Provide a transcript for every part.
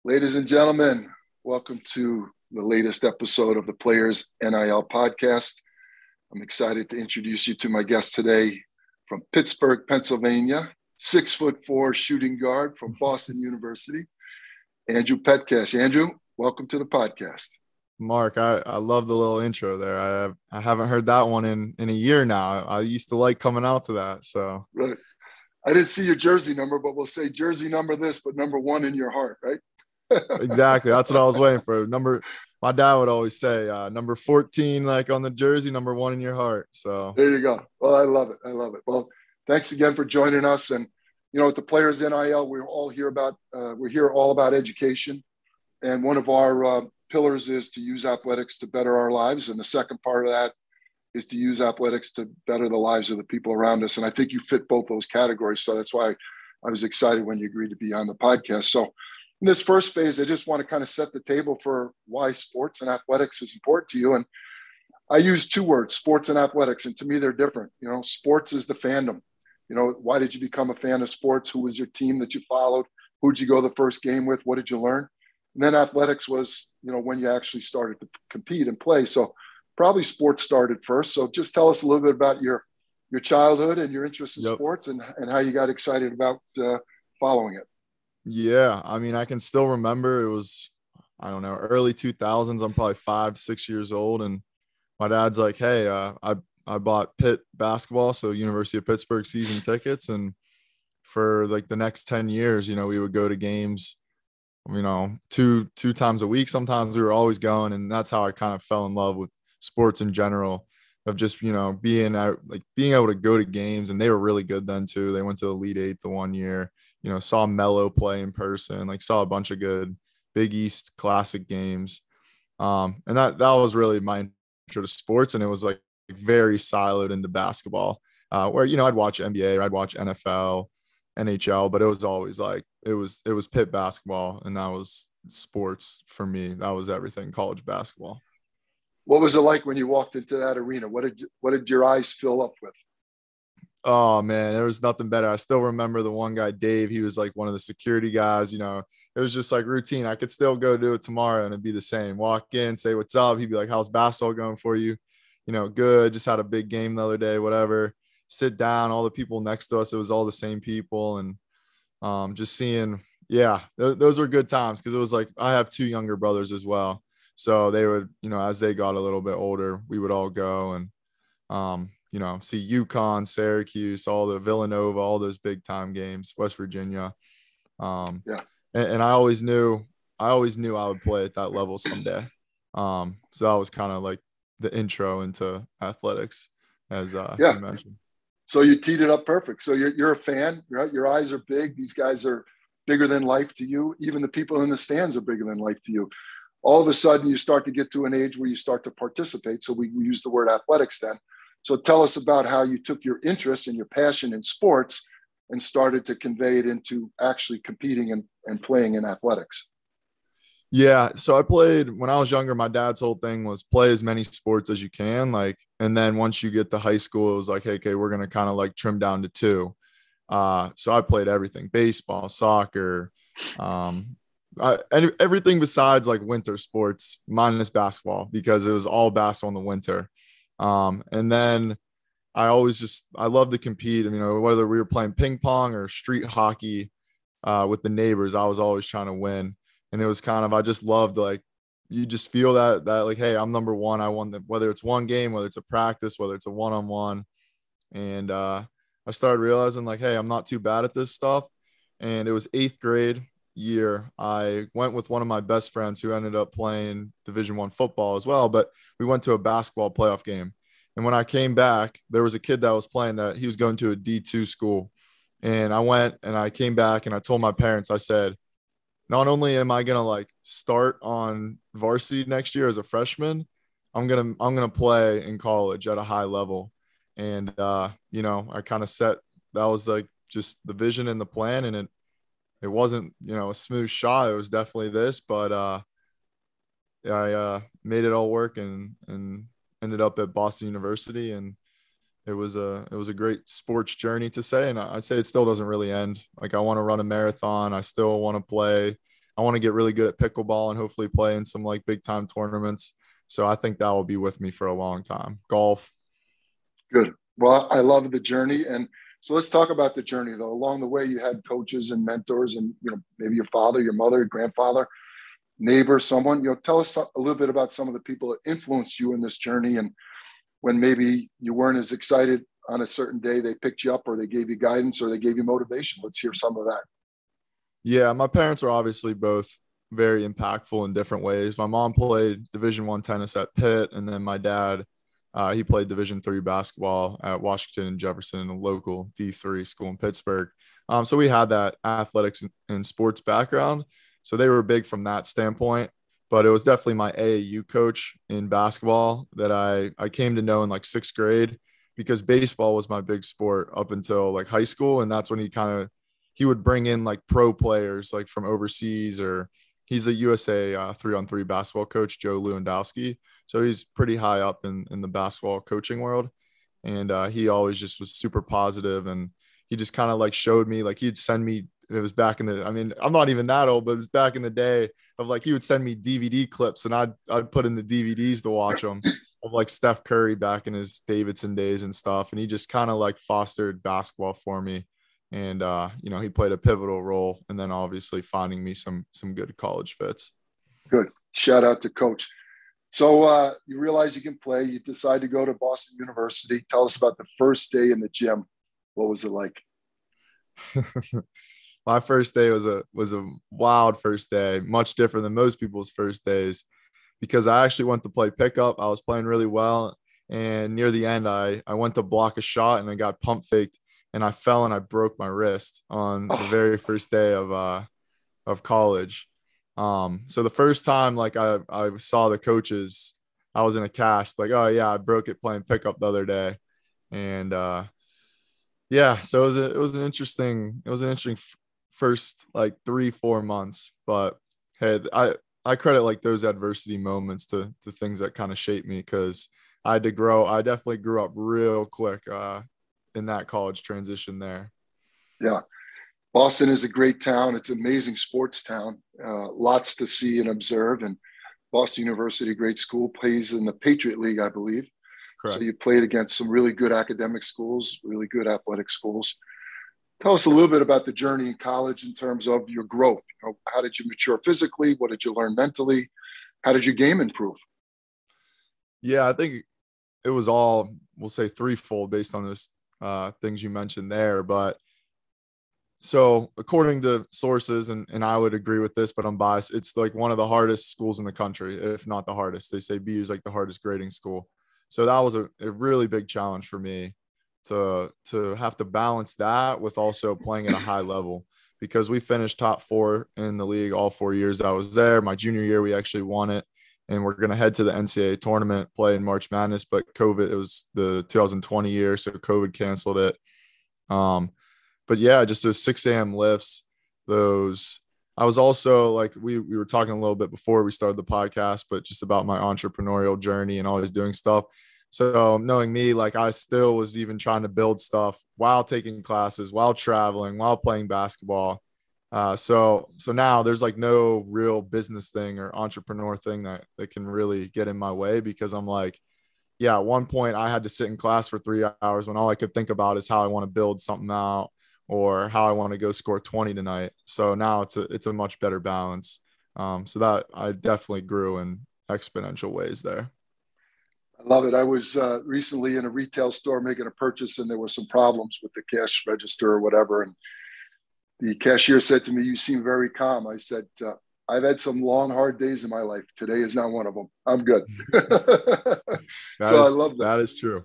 Ladies and gentlemen, welcome to the latest episode of the Players NIL Podcast. I'm excited to introduce you to my guest today from Pittsburgh, Pennsylvania, 6'4" shooting guard from Boston University, Andrew Petcash. Andrew, welcome to the podcast. Mark, I love the little intro there. I haven't heard that one in a year now. I used to like coming out to that. So right. I didn't see your jersey number, but we'll say jersey number this, but number one in your heart, right? Exactly. That's what I was waiting for. My dad would always say, number 14, like on the jersey, number one in your heart. So there you go. Well, I love it. Well, thanks again for joining us. And, you know, at the Players NIL, we're here all about education. And one of our pillars is to use athletics to better our lives. And the second part of that is to use athletics to better the lives of the people around us. And I think you fit both those categories. So that's why I was excited when you agreed to be on the podcast. So in this first phase, I just want to kind of set the table for why sports and athletics is important to you. And I use two words, sports and athletics. And to me, they're different. You know, sports is the fandom. You know, why did you become a fan of sports? Who was your team that you followed? Who did you go the first game with? What did you learn? And then athletics was, you know, when you actually started to compete and play. So probably sports started first. So just tell us a little bit about your childhood and your interest in sports and how you got excited about following it. Yeah, I mean, I can still remember it was, I don't know, early 2000s. I'm probably 5-6 years old. And my dad's like, hey, I bought Pitt basketball, so University of Pittsburgh season tickets. And for like the next 10 years, you know, we would go to games, you know, two times a week. Sometimes we were always going. And that's how I kind of fell in love with sports in general, of just, you know, being able to go to games. And they were really good then too. They went to the Elite Eight the one year. You know, saw Melo play in person, like saw a bunch of good Big East Classic games. And that was really my intro to sports. And it was like very siloed into basketball, where, you know, I'd watch NBA, or I'd watch NFL, NHL, but it was always like, it was Pitt basketball. And that was sports for me. That was everything, college basketball. What was it like when you walked into that arena? What did your eyes fill up with? Oh man, there was nothing better. I still remember the one guy, Dave. He was like one of the security guys. You know, it was just like routine. I could still go do it tomorrow and it'd be the same. Walk in, say what's up. He'd be like, how's basketball going for you? You know, good. Just had a big game the other day, whatever. Sit down. All the people next to us, it was all the same people. And just seeing, yeah, those were good times, because it was like, I have 2 younger brothers as well. So they would, you know, as they got a little bit older, we would all go and, you know, see UConn, Syracuse, all the Villanova, all those big time games, West Virginia. And I always knew I would play at that level someday. So that was kind of like the intro into athletics, as you mentioned. So you teed it up perfect. So you're a fan, right? Your eyes are big. These guys are bigger than life to you. Even the people in the stands are bigger than life to you. All of a sudden, you start to get to an age where you start to participate. So we use the word athletics then. So tell us about how you took your interest and your passion in sports and started to convey it into actually competing and playing in athletics. Yeah. So I played when I was younger. My dad's whole thing was play as many sports as you can. Like, and then once you get to high school, it was like, hey, okay, we're going to kind of like trim down to 2. So I played everything: baseball, soccer, everything besides like winter sports, minus basketball, because it was all basketball in the winter. And then I love to compete. I mean, whether we were playing ping pong or street hockey with the neighbors, I was always trying to win. And it was kind of, I just loved, like, you just feel that like, hey, I'm number one. I won whether it's one game, whether it's a practice, whether it's a one-on-one. And I started realizing, like, hey, I'm not too bad at this stuff. And it was 8th grade year. I went with one of my best friends who ended up playing Division I football as well, but we went to a basketball playoff game. And when I came back, there was a kid that was playing that he was going to a D2 school. And I went and I came back and I told my parents, I said, not only am I going to like start on varsity next year as a freshman, I'm going to play in college at a high level. And, you know, I kind of that was like just the vision and the plan. And it wasn't, you know, a smooth shot. It was definitely this, but I made it all work and ended up at Boston University. And it was a great sports journey, to say. And I'd say it still doesn't really end. Like, I want to run a marathon. I still want to play I want to get really good at pickleball and hopefully play in some like big time tournaments. So I think that will be with me for a long time. Golf. Good. Well, I love the journey. And so let's talk about the journey, though. Along the way, you had coaches and mentors and, maybe your father, your mother, your grandfather, neighbor, someone. Tell us a little bit about some of the people that influenced you in this journey, and when maybe you weren't as excited on a certain day, they picked you up or they gave you guidance or they gave you motivation. Let's hear some of that. Yeah, my parents are obviously both very impactful in different ways. My mom played Division I tennis at Pitt, and then my dad, he played Division III basketball at Washington and Jefferson, a local D3 school in Pittsburgh. So we had that athletics and sports background. So they were big from that standpoint. But it was definitely my AAU coach in basketball that I came to know in like sixth grade, because baseball was my big sport up until like high school. And that's when he would bring in like pro players like from overseas, or he's a USA 3-on-3 basketball coach, Joe Lewandowski. So he's pretty high up in the basketball coaching world. And he always just was super positive, and he just kind of like showed me, like he'd send me, it was back in the, I mean, I'm not even that old, but it was back in the day of like, he would send me DVD clips and I'd put in the DVDs to watch them of like Steph Curry back in his Davidson days and stuff. And he just kind of like fostered basketball for me. And, he played a pivotal role, and then obviously finding me some good college fits. Good. Shout out to coach. So you realize you can play, you decide to go to Boston University. Tell us about the first day in the gym. What was it like? My first day was a wild first day, much different than most people's first days, because I actually went to play pickup. I was playing really well, and near the end, I went to block a shot and I got pump faked, and I fell and I broke my wrist on the very first day of college. So the first time like I saw the coaches, I was in a cast like, oh yeah, I broke it playing pickup the other day, and yeah, so it was an interesting first like 3-4 months. But hey, I credit like those adversity moments to things that kind of shaped me, because I had to grow. I definitely grew up real quick in that college transition there. Yeah. Boston is a great town. It's an amazing sports town. Lots to see and observe. And Boston University, great school, plays in the Patriot League, I believe. Correct. So you played against some really good academic schools, really good athletic schools. Tell us a little bit about the journey in college in terms of your growth. How did you mature physically? What did you learn mentally? How did your game improve? Yeah, I think it was all, we'll say threefold based on those things you mentioned there. But so according to sources, and I would agree with this, but I'm biased, it's like one of the hardest schools in the country, if not the hardest. They say BU is like the hardest grading school. So that was a really big challenge for me to have to balance that with also playing at a high level, because we finished top 4 in the league all 4 years I was there. My junior year, we actually won it, and we're going to head to the NCAA tournament, play in March Madness, but COVID, it was the 2020 year, so COVID canceled it. But yeah, just those 6 a.m. lifts, I was also like, we were talking a little bit before we started the podcast, but just about my entrepreneurial journey and always doing stuff. So knowing me, like I still was even trying to build stuff while taking classes, while traveling, while playing basketball. So now there's like no real business thing or entrepreneur thing that can really get in my way, because I'm like, yeah, at one point I had to sit in class for 3 hours when all I could think about is how I want to build something out or how I want to go score 20 tonight. So now it's a much better balance. So that I definitely grew in exponential ways there. I love it. I was recently in a retail store making a purchase, and there were some problems with the cash register or whatever. And the cashier said to me, "You seem very calm." I said, "I've had some long, hard days in my life. Today is not one of them. I'm good." I love that. That is true.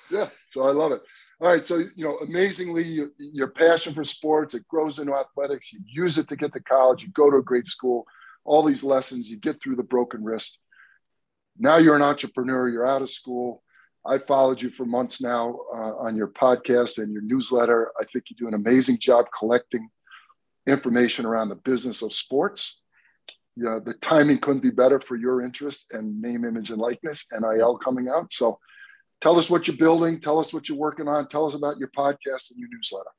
Yeah. So I love it. All right. So, amazingly, your passion for sports, it grows into athletics. You use it to get to college. You go to a great school, all these lessons, you get through the broken wrist. Now you're an entrepreneur. You're out of school. I followed you for months now on your podcast and your newsletter. I think you do an amazing job collecting information around the business of sports. The timing couldn't be better for your interest and name, image, and likeness, NIL coming out. So tell us what you're building. Tell us what you're working on. Tell us about your podcast and your newsletter.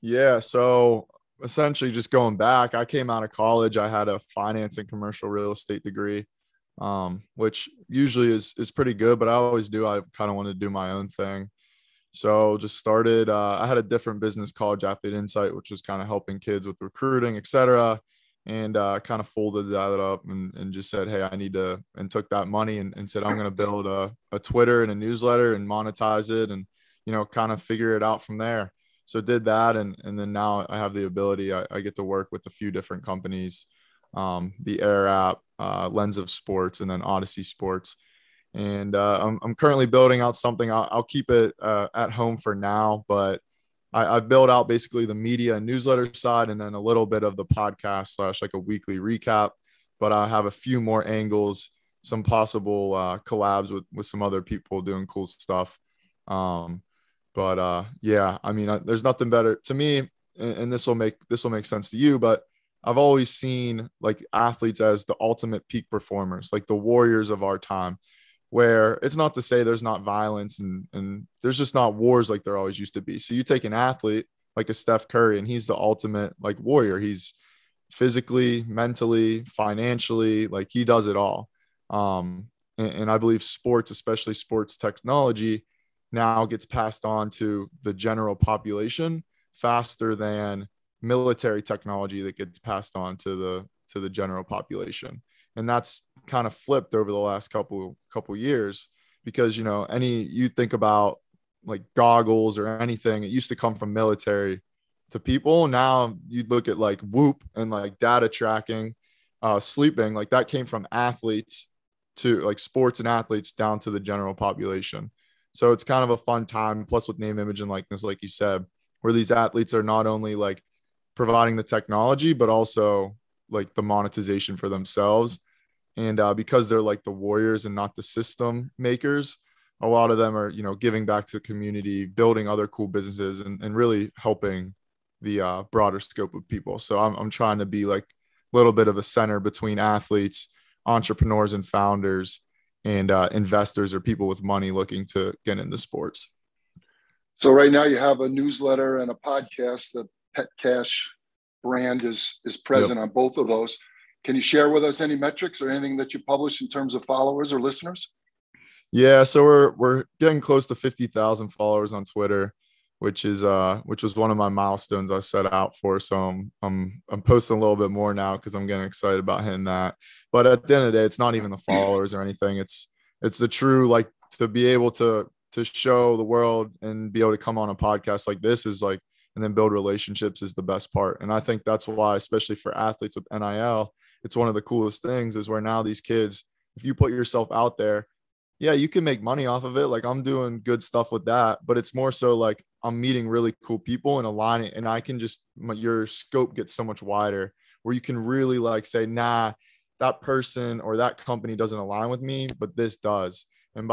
Yeah. So essentially just going back, I came out of college. I had a finance and commercial real estate degree, which usually is pretty good, but I always do. I kind of wanted to do my own thing. So just started, I had a different business, College Athlete Insight, which was kind of helping kids with recruiting, et cetera. And kind of folded that up and just said, hey, I need to, and took that money and said, I'm going to build a Twitter and a newsletter and monetize it and, kind of figure it out from there. So did that. And then now I have the ability, I get to work with a few different companies, the Air app, Lens of Sports, and then Odyssey Sports. And I'm currently building out something. I'll keep it at home for now, but I've built out basically the media and newsletter side, and then a little bit of the podcast / like a weekly recap. But I have a few more angles, some possible collabs with some other people doing cool stuff. Yeah, I mean, there's nothing better to me, and this will make sense to you, but I've always seen like athletes as the ultimate peak performers, like the warriors of our time, where it's not to say there's not violence and there's just not wars like there always used to be. So you take an athlete like a Steph Curry, and he's the ultimate like warrior. He's physically, mentally, financially, like he does it all. And I believe sports, especially sports technology, now gets passed on to the general population faster than military technology that gets passed on to the general population. And that's kind of flipped over the last couple years, because you think about like goggles or anything, it used to come from military to people. Now you look at like Whoop and like data tracking, sleeping, like that came from athletes to like sports and athletes down to the general population. So it's kind of a fun time, plus with name, image, and likeness, like you said, where these athletes are not only like providing the technology, but also like the monetization for themselves. And because they're like the warriors and not the system makers, a lot of them are, giving back to the community, building other cool businesses, and really helping the broader scope of people. So I'm trying to be like a little bit of a center between athletes, entrepreneurs and founders, and investors or people with money looking to get into sports. So right now you have a newsletter and a podcast. The Petcash brand is present on both of those. Can you share with us any metrics or anything that you publish in terms of followers or listeners? Yeah, so we're getting close to 50,000 followers on Twitter, which was one of my milestones I set out for. So I'm posting a little bit more now because I'm getting excited about hitting that. But at the end of the day, it's not even the followers or anything. It's the true, like, to be able to show the world and be able to come on a podcast like this is like, and then build relationships is the best part. And I think that's why, especially for athletes with NIL, it's one of the coolest things is where now these kids, if you put yourself out there, yeah, you can make money off of it. Like I'm doing good stuff with that, but it's more so like I'm meeting really cool people and aligning, and I can just, your scope gets so much wider where you can really like say, nah, that person or that company doesn't align with me, but this does. And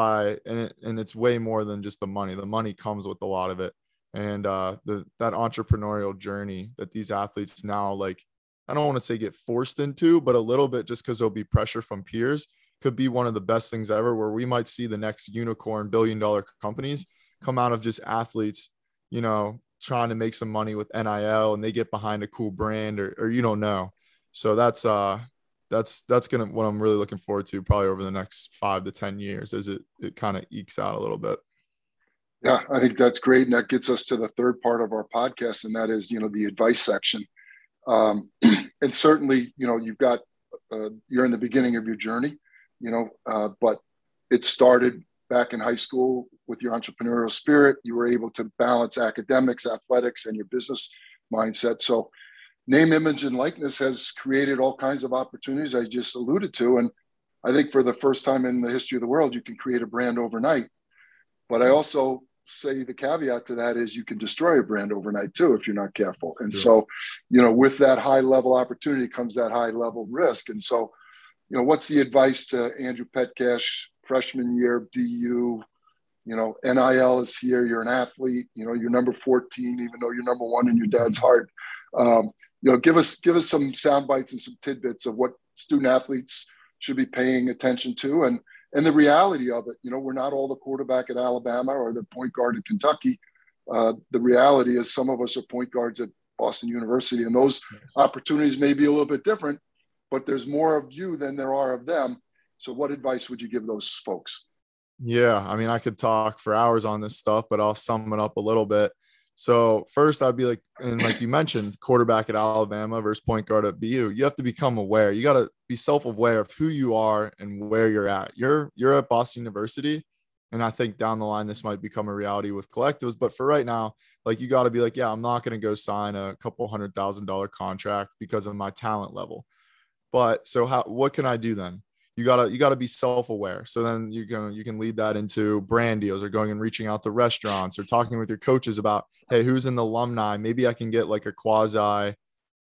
it's way more than just the money. The money comes with a lot of it. And that entrepreneurial journey that these athletes now, like, I don't want to say get forced into, but a little bit, just because there'll be pressure from peers, could be one of the best things ever, where we might see the next unicorn billion-dollar companies come out of just athletes, trying to make some money with NIL, and they get behind a cool brand or you don't know. So that's gonna, what I'm really looking forward to probably over the next 5 to 10 years as it kind of ekes out a little bit. Yeah, I think that's great. And that gets us to the third part of our podcast, and that is, the advice section. And certainly, you've got, you're in the beginning of your journey, but it started back in high school with your entrepreneurial spirit. You were able to balance academics, athletics, and your business mindset. So name, image, and likeness has created all kinds of opportunities I just alluded to. And I think for the first time in the history of the world, you can create a brand overnight. But I also say the caveat to that is you can destroy a brand overnight too if you're not careful. And so, with that high level opportunity comes that high level risk. And so, what's the advice to Andrew Petcash, freshman year, BU? NIL is here. You're an athlete. You're number 14, even though you're number 1 in your dad's heart. Give us some sound bites and some tidbits of what student athletes should be paying attention to, and the reality of it. We're not all the quarterback at Alabama or the point guard at Kentucky. The reality is some of us are point guards at Boston University. And those opportunities may be a little bit different, but there's more of you than there are of them. So what advice would you give those folks? Yeah, I mean, I could talk for hours on this stuff, but I'll sum it up a little bit. So first I'd be like, and like you mentioned, quarterback at Alabama versus point guard at BU, you have to become aware. You got to be self-aware of who you are and where you're at. You're at Boston University. And I think down the line, this might become a reality with collectives. But for right now, like you got to be like, yeah, I'm not going to go sign a couple $100,000 contract because of my talent level. But so what can I do then? You gotta be self-aware. So then you can lead that into brand deals or going and reaching out to restaurants or talking with your coaches about, hey, who's in the alumni? Maybe I can get like a quasi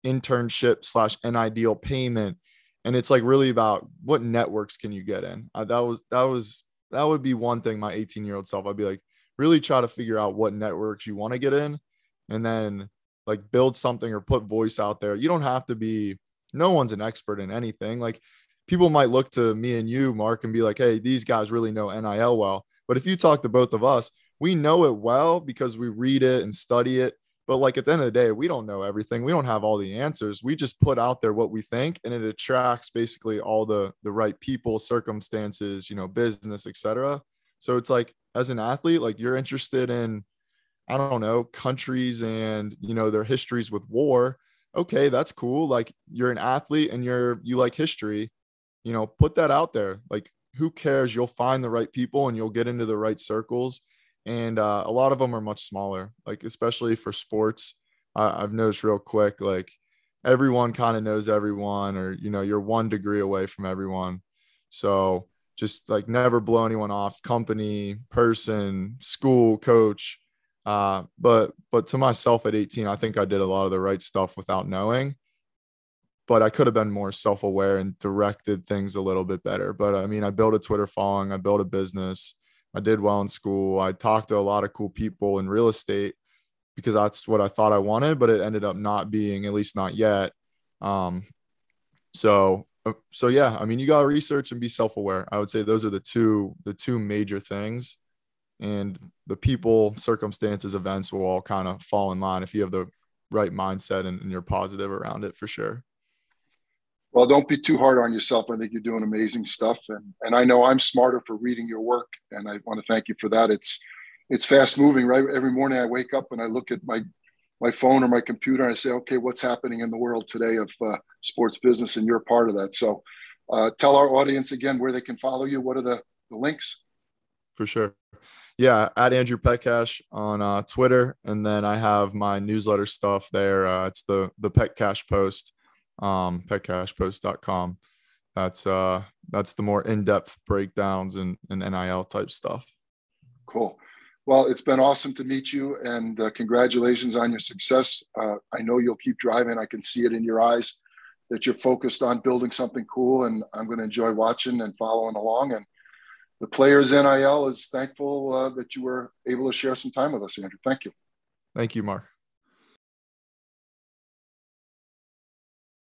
internship / NIL deal payment. And it's like really about what networks can you get in? That would be one thing. My 18-year-old self, I'd be like, really try to figure out what networks you want to get in, and then like build something or put voice out there. You don't have to be. No one's an expert in anything. Like, people might look to me and you, Mark, and be like, hey, these guys really know NIL well. But if you talk to both of us, we know it well because we read it and study it. But like at the end of the day, we don't know everything. We don't have all the answers. We just put out there what we think, and it attracts basically all the right people, circumstances, business, etc. So it's like, as an athlete, like you're interested in, I don't know, countries and, their histories with war. Okay, that's cool. Like, you're an athlete and you like history. Put that out there. Like, who cares? You'll find the right people and you'll get into the right circles. And a lot of them are much smaller, like, especially for sports. I've noticed real quick, like, everyone kind of knows everyone, or, you're 1 degree away from everyone. So just like never blow anyone off, company, person, school, coach. But to myself at 18, I think I did a lot of the right stuff without knowing. But I could have been more self-aware and directed things a little bit better. But I mean, I built a Twitter following, I built a business, I did well in school. I talked to a lot of cool people in real estate because that's what I thought I wanted, but it ended up not being, at least not yet. So yeah, I mean, you got to research and be self-aware. I would say those are the two major things, and the people, circumstances, events will all kind of fall in line if you have the right mindset and you're positive around it, for sure. Well, don't be too hard on yourself. I think you're doing amazing stuff. And I know I'm smarter for reading your work, and I want to thank you for that. It's fast moving, right? Every morning I wake up and I look at my phone or my computer and I say, okay, what's happening in the world today of sports business? And you're part of that. So tell our audience again where they can follow you. What are the links? For sure. Yeah, at Andrew Petcash on Twitter. And then I have my newsletter stuff there. It's the Petcash Post. Petcashpost.com. That's the more in-depth breakdowns and NIL type stuff. Cool. Well, it's been awesome to meet you, and congratulations on your success. I know you'll keep driving. I can see it in your eyes that you're focused on building something cool, and I'm going to enjoy watching and following along. And the Players NIL is thankful that you were able to share some time with us, Andrew. Thank you. Thank you, Mark.